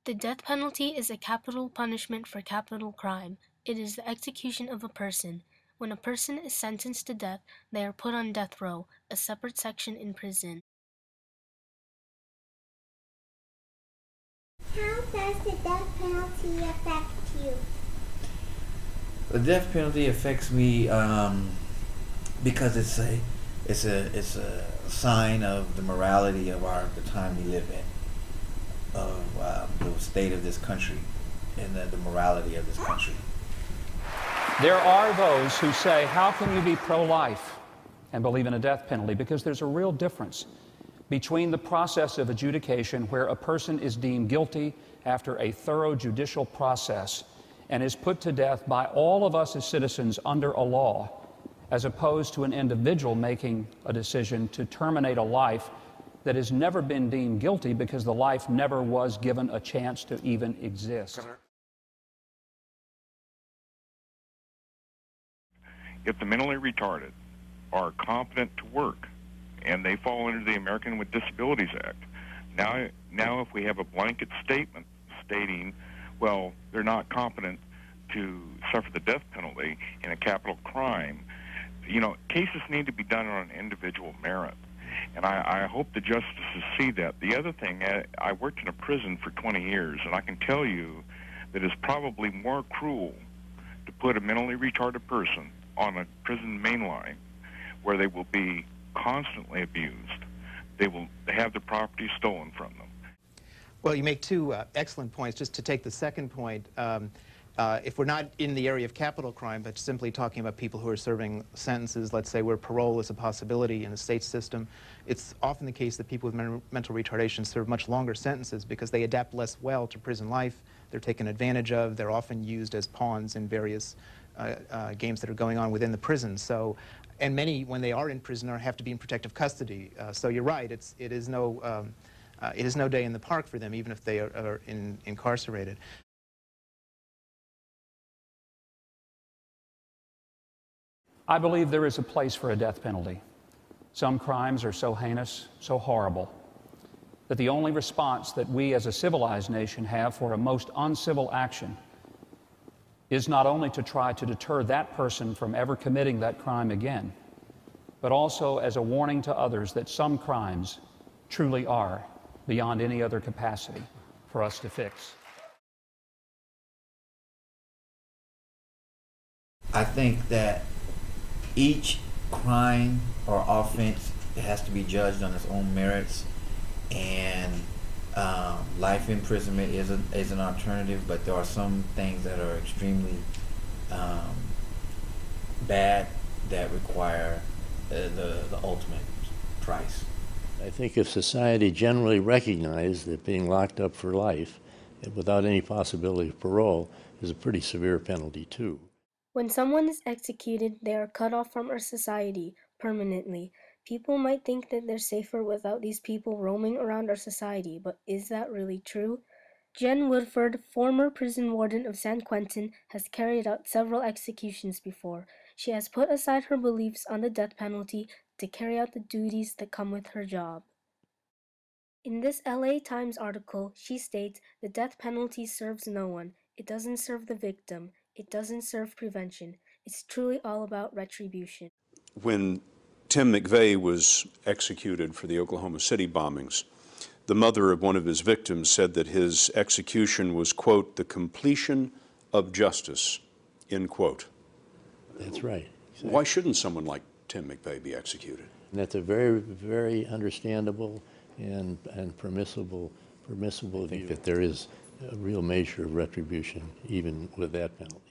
The death penalty is a capital punishment for capital crime. It is the execution of a person. When a person is sentenced to death, they are put on death row, a separate section in prison. How does the death penalty affect you? The death penalty affects me because it's a sign of the morality of the time we live in, of the state of this country, and the morality of this country. There are those who say, how can you be pro-life and believe in a death penalty? Because there's a real difference between the process of adjudication, where a person is deemed guilty after a thorough judicial process and is put to death by all of us as citizens under a law, as opposed to an individual making a decision to terminate a life that has never been deemed guilty because the life never was given a chance to even exist. If the mentally retarded are competent to work and they fall under the American with Disabilities Act, now if we have a blanket statement stating, well, they're not competent to suffer the death penalty in a capital crime, you know, cases need to be done on an individual merit. And I hope the justices see that. The other thing, I worked in a prison for 20 years, and I can tell you that it's probably more cruel to put a mentally retarded person on a prison main line where they will be constantly abused. They will have the property stolen from them. Well, you make two excellent points. Just to take the second point, if we're not in the area of capital crime, but simply talking about people who are serving sentences, let's say where parole is a possibility in the state system, it's often the case that people with mental retardation serve much longer sentences because they adapt less well to prison life. They're taken advantage of. They're often used as pawns in various games that are going on within the prison. So, and many, when they are in prison, have to be in protective custody. So you're right. It is no day in the park for them, even if they are incarcerated. I believe there is a place for a death penalty. Some crimes are so heinous, so horrible, that the only response that we as a civilized nation have for a most uncivil action is not only to try to deter that person from ever committing that crime again, but also as a warning to others that some crimes truly are beyond any other capacity for us to fix. I think that each crime or offense has to be judged on its own merits, and life imprisonment is an alternative, but there are some things that are extremely bad that require the ultimate price. I think if society generally recognized that being locked up for life without any possibility of parole is a pretty severe penalty too. When someone is executed, they are cut off from our society permanently. People might think that they're safer without these people roaming around our society, but is that really true? Jen Woodford, former prison warden of San Quentin, has carried out several executions before. She has put aside her beliefs on the death penalty to carry out the duties that come with her job. In this LA Times article, she states the death penalty serves no one. It doesn't serve the victim. It doesn't serve prevention. It's truly all about retribution. When Tim McVeigh was executed for the Oklahoma City bombings, the mother of one of his victims said that his execution was, quote, the completion of justice, end quote. That's right. Exactly. Why shouldn't someone like Tim McVeigh be executed? And that's a very, very understandable and permissible view. I think that there is a real measure of retribution even with that penalty.